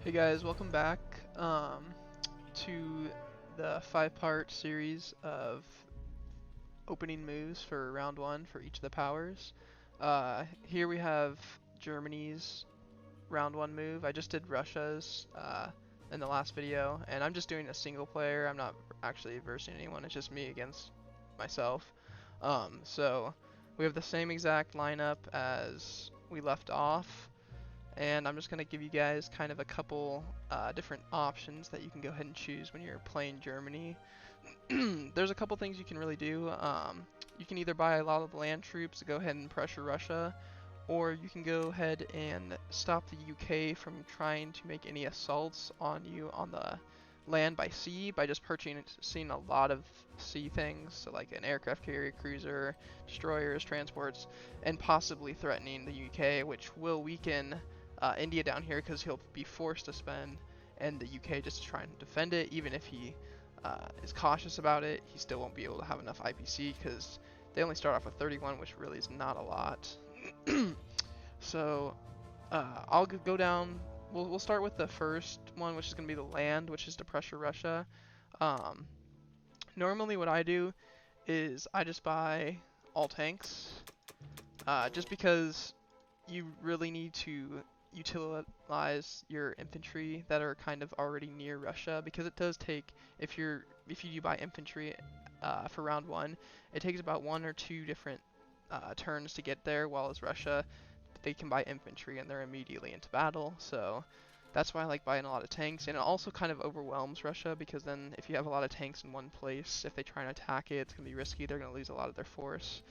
Hey guys, welcome back to the five-part series of opening moves for round one for each of the powers. Here we have Germany's round one move. I just did Russia's in the last video, and I'm just doing a single player. I'm not actually versing anyone. It's just me against myself. So we have the same exact lineup as we left off, and I'm just going to give you guys kind of a couple different options that you can go ahead and choose when you're playing Germany. There's a couple things you can really do. You can either buy a lot of land troops to go ahead and pressure Russia, or you can go ahead and stop the UK from trying to make any assaults on you on the land by sea by just purchasing a lot of sea things, so like an aircraft carrier, cruiser, destroyers, transports, and possibly threatening the UK, which will weaken India down here because he'll be forced to spend, and the UK just to try and defend it. Even if he is cautious about it, he still won't be able to have enough IPC because they only start off with 31, which really is not a lot. So I'll go down. We'll start with the first one, which is going to be the land, which is to pressure Russia. Um, Normally, what I do is I just buy all tanks, just because you really need to utilize your infantry that are kind of already near Russia, because it does take, if you do buy infantry for round one, it takes about one or two different turns to get there, while as Russia, they can buy infantry and they're immediately into battle. So that's why I like buying a lot of tanks, and it also kind of overwhelms Russia, because then if you have a lot of tanks in one place, if they try and attack it, it's going to be risky. They're going to lose a lot of their force.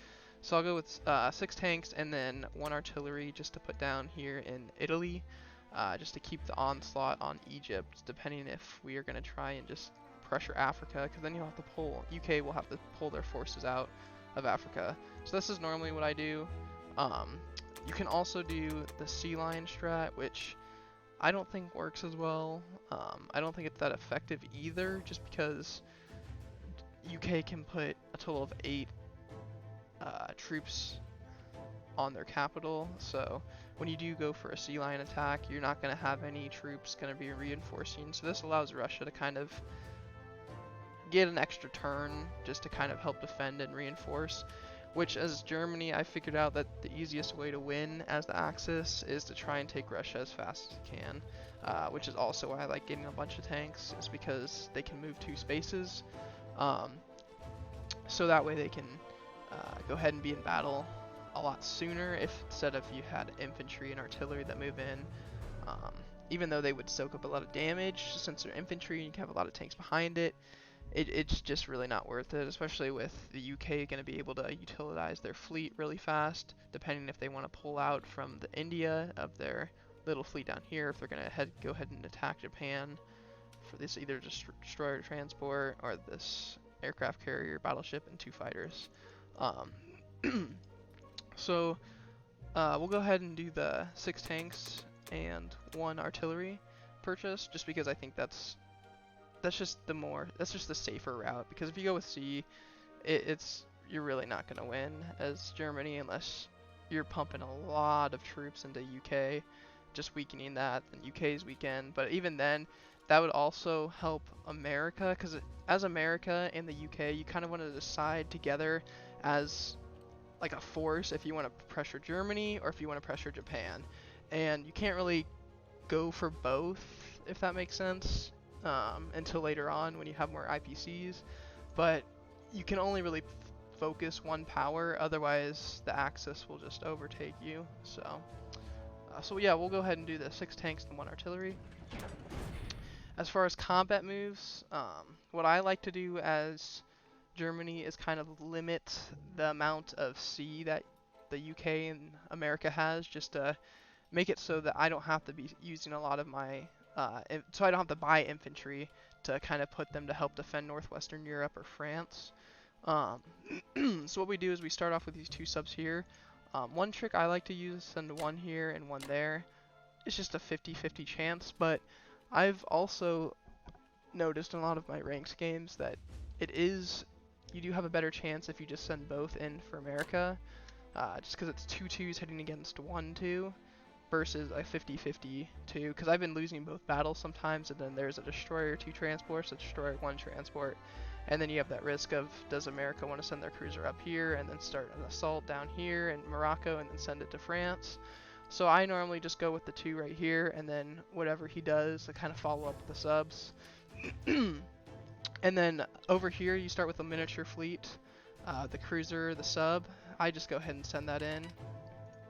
So I'll go with 6 tanks and then 1 artillery just to put down here in Italy, just to keep the onslaught on Egypt, depending if we are going to try and just pressure Africa, because then you'll have to pull, UK will have to pull their forces out of Africa. So this is normally what I do. You can also do the sea lion strat, which I don't think works as well. I don't think it's that effective either, just because UK can put a total of 8 troops on their capital, so when you do go for a sea lion attack, you're not going to have any troops going to be reinforcing. So this allows Russia to kind of get an extra turn just to kind of help defend and reinforce, which as Germany, I figured out that the easiest way to win as the Axis is to try and take Russia as fast as you can, which is also why I like getting a bunch of tanks, is because they can move 2 spaces, so that way they can go ahead and be in battle a lot sooner, if instead of you had infantry and artillery that move in. Even though they would soak up a lot of damage, since they're infantry and you can have a lot of tanks behind it, it's just really not worth it, especially with the UK going to be able to utilize their fleet really fast, depending if they want to pull out from the India of their little fleet down here, if they're going to go ahead and attack Japan for this either destroyer transport or this aircraft carrier, battleship, and 2 fighters. So we'll go ahead and do the 6 tanks and 1 artillery purchase, just because I think that's just the safer route. Because if you go with C, you're really not gonna win as Germany unless you're pumping a lot of troops into UK, just weakening that, and UK's weakened. But even then, that would also help America, because as America and the UK, you kind of want to decide together as like a force if you want to pressure Germany or if you want to pressure Japan, and you can't really go for both, if that makes sense, until later on when you have more IPCs. But you can only really focus one power, otherwise the Axis will just overtake you. So yeah, we'll go ahead and do the 6 tanks and 1 artillery. As far as combat moves, what I like to do as Germany is kind of limit the amount of sea that the UK and America has, just to make it so that I don't have to be using a lot of my, so I don't have to buy infantry to kind of put them to help defend northwestern Europe or France. So what we do is we start off with these 2 subs here. One trick I like to use is send 1 here and 1 there. It's just a 50-50 chance, but I've also noticed in a lot of my ranked games that you do have a better chance if you just send both in for America, just because it's 2 2s hitting against 1 2. versus a 50-50 too, because I've been losing both battles sometimes, and then there's a destroyer 2 transports, a destroyer 1 transport, and then you have that risk of, does America want to send their cruiser up here and then start an assault down here in Morocco and then send it to France? So I normally just go with the 2 right here, and then whatever he does, I kind of follow up with the subs. And then over here you start with a miniature fleet, the cruiser, the sub. I just go ahead and send that in.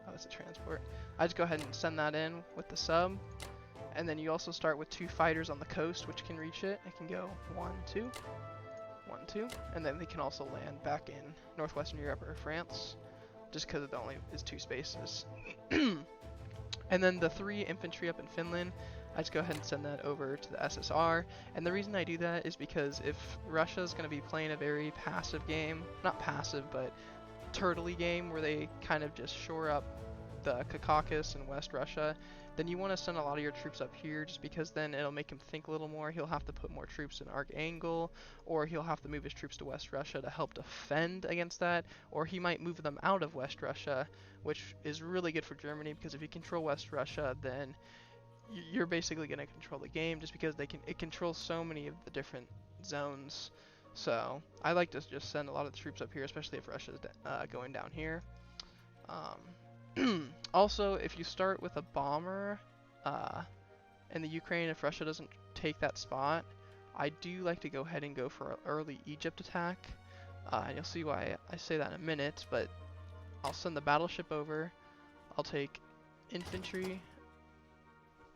Oh, it's a transport. I just go ahead and send that in with the sub. And then you also start with 2 fighters on the coast which can reach it. It can go 1, 2, 1, 2, and then they can also land back in northwestern Europe or France, just because it only is 2 spaces. And then the 3 infantry up in Finland, I just go ahead and send that over to the SSR. And the reason I do that is because if Russia is going to be playing a very passive game, not passive, but turtley game where they kind of just shore up the Caucasus and West Russia, then you want to send a lot of your troops up here, just because then it'll make him think a little more. He'll have to put more troops in Archangel, or he'll have to move his troops to West Russia to help defend against that, or he might move them out of West Russia, which is really good for Germany, because if you control West Russia, then you're basically going to control the game, just because it controls so many of the different zones. So I like to just send a lot of the troops up here, especially if Russia's going down here. Also, if you start with a bomber in the Ukraine, if Russia doesn't take that spot, I do like to go ahead and go for an early Egypt attack. And you'll see why I say that in a minute, but I'll send the battleship over. I'll take infantry.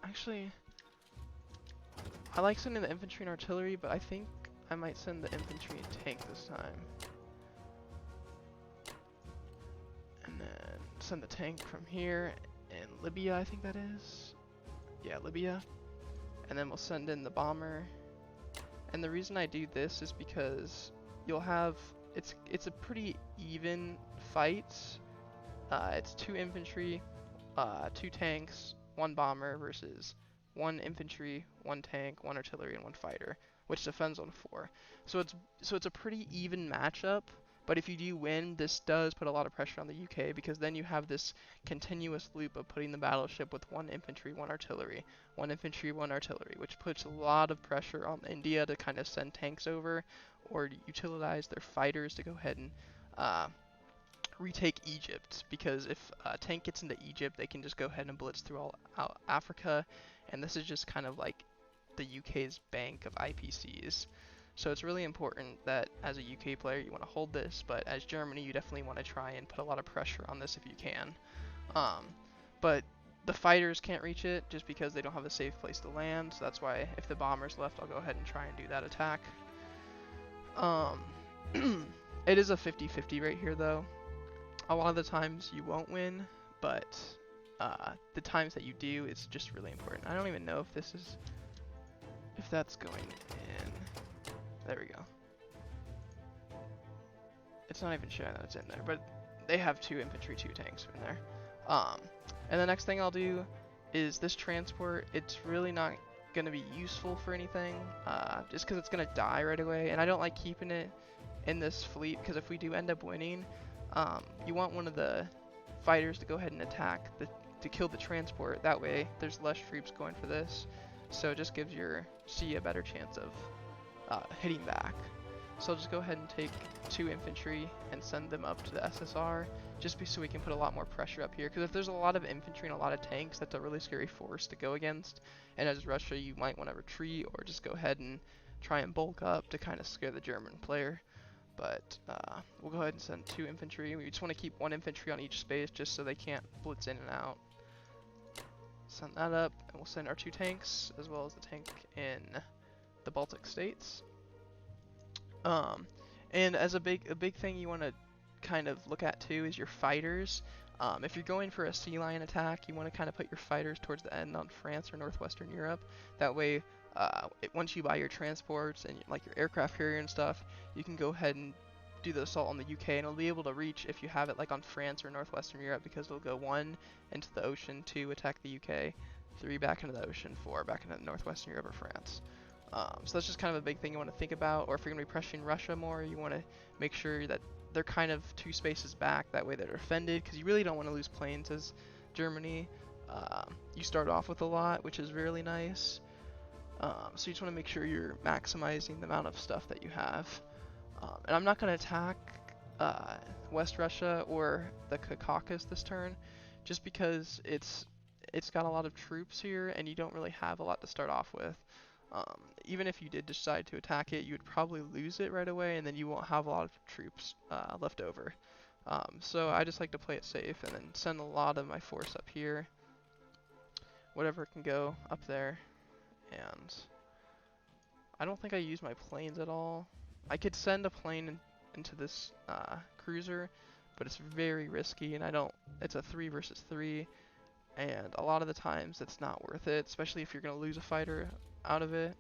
Actually, I like sending the infantry and artillery, but I think I might send the infantry and tank this time. And then send the tank from here in Libya, I think that is. Yeah, Libya. And then we'll send in the bomber. And the reason I do this is because you'll have, it's a pretty even fight. It's 2 infantry, 2 tanks, 1 bomber versus 1 infantry, 1 tank, 1 artillery, and 1 fighter, which defends on 4. So it's a pretty even matchup. But if you do win, this does put a lot of pressure on the UK, because then you have this continuous loop of putting the battleship with 1 infantry, 1 artillery, 1 infantry, 1 artillery, which puts a lot of pressure on India to kind of send tanks over or utilize their fighters to go ahead and retake Egypt, because if a tank gets into Egypt, they can just go ahead and blitz through all Africa, and this is just kind of like the UK's bank of IPCs. So it's really important that as a UK player you want to hold this, but as Germany you definitely want to try and put a lot of pressure on this if you can. But the fighters can't reach it just because they don't have a safe place to land, so that's why if the bomber's left, I'll go ahead and try and do that attack. It is a 50-50 right here though. A lot of the times you won't win, but the times that you do, it's just really important. I don't even know if that's going in. There we go. It's not even showing that it's in there, but they have 2 infantry, 2 tanks in there. And the next thing I'll do is this transport. It's really not going to be useful for anything, just because it's going to die right away, and I don't like keeping it in this fleet, because if we do end up winning, you want one of the fighters to go ahead and attack to kill the transport. That way there's less troops going for this, so it just gives your C a better chance of hitting back. So I'll just go ahead and take 2 infantry and send them up to the SSR, just so we can put a lot more pressure up here, because if there's a lot of infantry and a lot of tanks, that's a really scary force to go against, and as Russia you might want to retreat or just go ahead and try and bulk up to kind of scare the German player. But we'll go ahead and send 2 infantry. We just want to keep 1 infantry on each space just so they can't blitz in and out. Send that up, and we'll send our 2 tanks as well as the tank in the Baltic states. And as a big thing you want to kind of look at too is your fighters. If you're going for a sea lion attack, you want to kind of put your fighters towards the end on France or northwestern Europe. That way, once you buy your transports and like your aircraft carrier and stuff, you can go ahead and do the assault on the UK, and it'll be able to reach if you have it like on France or northwestern Europe, because it'll go 1 into the ocean, 2 attack the UK, 3 back into the ocean, 4 back into northwestern Europe or France. So that's just kind of a big thing you want to think about. Or if you're going to be pressuring Russia more, you want to make sure that they're kind of 2 spaces back. That way they're defended, because you really don't want to lose planes as Germany. you start off with a lot, which is really nice. So you just want to make sure you're maximizing the amount of stuff that you have. And I'm not going to attack West Russia or the Caucasus this turn, just because it's got a lot of troops here, and you don't really have a lot to start off with. Even if you did decide to attack it, you would probably lose it right away, and then you won't have a lot of troops left over. So I just like to play it safe and then send a lot of my force up here. Whatever can go up there. And I don't think I use my planes at all. I could send a plane into this cruiser, but it's very risky, and it's a 3 versus 3, and a lot of the times it's not worth it, especially if you're going to lose a fighter out of it.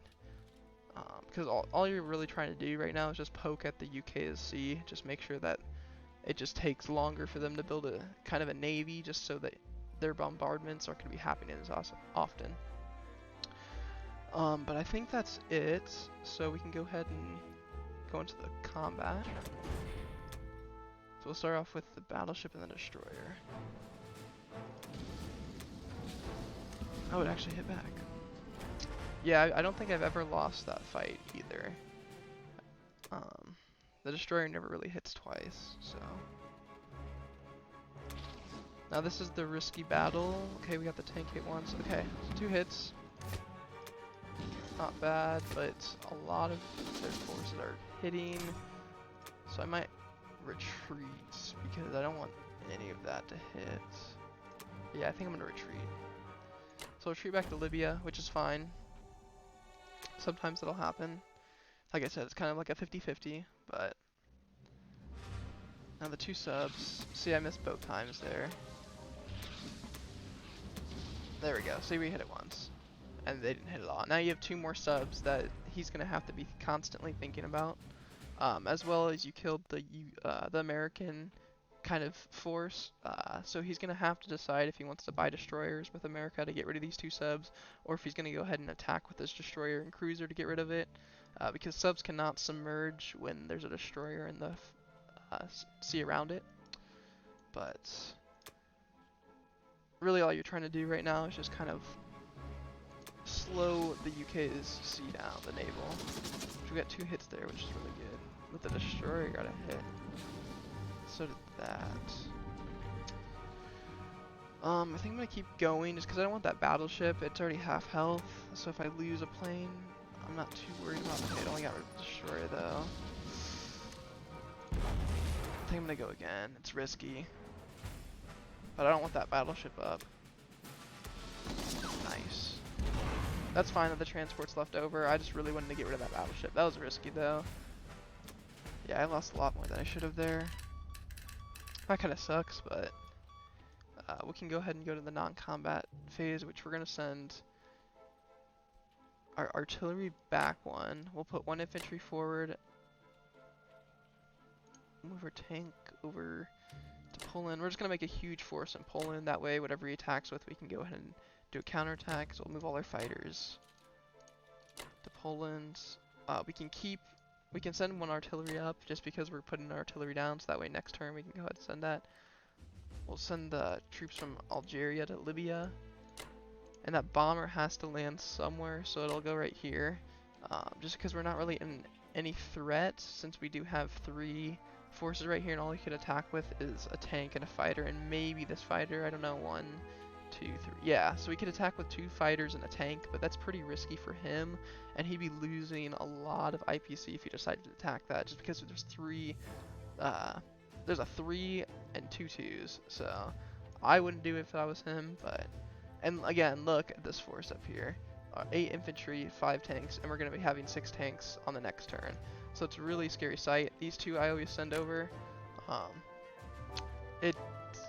Because all you're really trying to do right now is just poke at the UK's sea, just make sure that it just takes longer for them to build a kind of a navy, just so that their bombardments aren't going to be happening as often. But I think that's it, so we can go ahead and go into the combat. So we'll start off with the battleship and the destroyer. Oh, it actually hit back. Yeah, I don't think I've ever lost that fight either. The destroyer never really hits twice, so. Now this is the risky battle. Okay, we got the tank hit once. Okay, so 2 hits. Not bad, but a lot of their forces are hitting. So I might retreat because I don't want any of that to hit. Yeah, I think I'm gonna retreat. So retreat back to Libya, which is fine. Sometimes it'll happen. Like I said, it's kind of like a 50-50, but now the 2 subs. See, I missed both times there. There we go. See, we hit it once, and they didn't hit it all. Now you have 2 more subs that he's gonna have to be constantly thinking about, as well as you killed the American kind of force. So he's gonna have to decide if he wants to buy destroyers with America to get rid of these 2 subs, or if he's gonna go ahead and attack with his destroyer and cruiser to get rid of it. Because subs cannot submerge when there's a destroyer in the sea around it. But really all you're trying to do right now is just kind of slow the UK's sea down, the naval. So we got 2 hits there, which is really good. With the destroyer, got a hit. So did that. I think I'm gonna keep going just because I don't want that battleship. It's already half health, so if I lose a plane, I'm not too worried about it. I only got rid of the destroyer though. I think I'm gonna go again. It's risky, but I don't want that battleship up. Nice. That's fine that the transport's left over. I just really wanted to get rid of that battleship. That was risky though. Yeah, I lost a lot more than I should have there. That kind of sucks, but we can go ahead and go to the non-combat phase, which we're gonna send our artillery back 1. We'll put 1 infantry forward. Move our tank over to Poland. We're just gonna make a huge force in Poland. That way, whatever he attacks with, we can go ahead and do a counterattack. So we'll move all our fighters to Poland. We can send 1 artillery up just because we're putting artillery down. So that way, next turn we can go ahead and send that. We'll send the troops from Algeria to Libya. And that bomber has to land somewhere, so it'll go right here. Just because we're not really in any threat, since we do have 3 forces right here, and all he could attack with is a tank and a fighter, and maybe this fighter, I don't know, 1, 2, 3. Yeah, so we could attack with 2 fighters and a tank, but that's pretty risky for him, and he'd be losing a lot of IPC if he decided to attack that, just because there's 3, there's a 3 and 2 2s, so I wouldn't do it if I was him, but. And again, look at this force up here. 8 infantry, 5 tanks, and we're going to be having 6 tanks on the next turn. So it's a really scary sight. These 2 I always send over.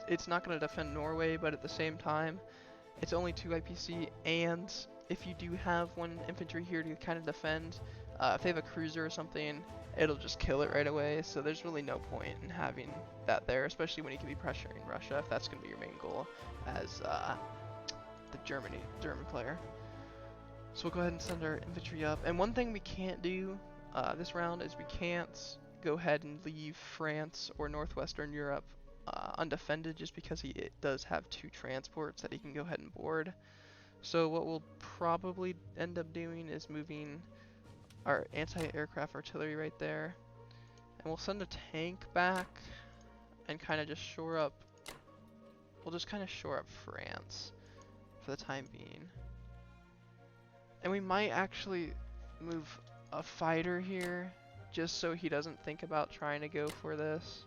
It's not going to defend Norway, but at the same time, it's only 2 IPC, and if you do have 1 infantry here to kind of defend, if they have a cruiser or something, it'll just kill it right away. So there's really no point in having that there, especially when you can be pressuring Russia, if that's going to be your main goal as the German player. So we'll go ahead and send our infantry up. And one thing we can't do this round is we can't go ahead and leave France or Northwestern Europe undefended just because he does have 2 transports that he can go ahead and board. So what we'll probably end up doing is moving our anti-aircraft artillery right there, and we'll send a tank back and kind of just shore up. We'll just kind of shore up France for the time being. And we might actually move a fighter here just so he doesn't think about trying to go for this.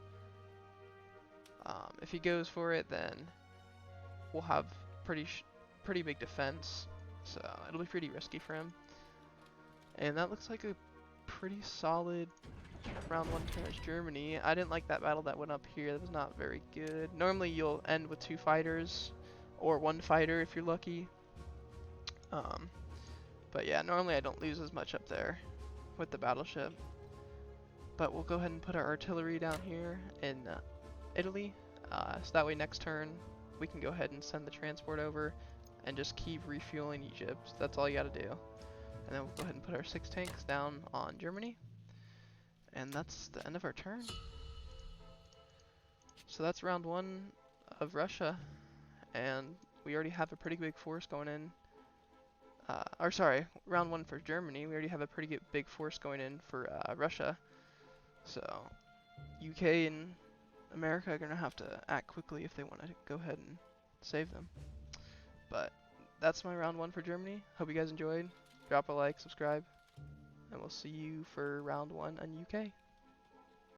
If he goes for it, then we'll have pretty big defense, so it'll be pretty risky for him. And that looks like a pretty solid round 1 turn as Germany. I didn't like that battle that went up here. That was not very good. Normally you'll end with 2 fighters or 1 fighter if you're lucky. But yeah, normally I don't lose as much up there with the battleship. But we'll go ahead and put our artillery down here in Italy, so that way next turn we can go ahead and send the transport over and just keep refueling Egypt. That's all you gotta do. And then we'll go ahead and put our 6 tanks down on Germany. And that's the end of our turn. So that's round 1 of Russia. And we already have a pretty big force going in. Or sorry, round 1 for Germany. We already have a pretty big force going in for Russia. So UK and America are going to have to act quickly if they want to go ahead and save them. But that's my round 1 for Germany. Hope you guys enjoyed. Drop a like, subscribe, and we'll see you for round 1 on UK.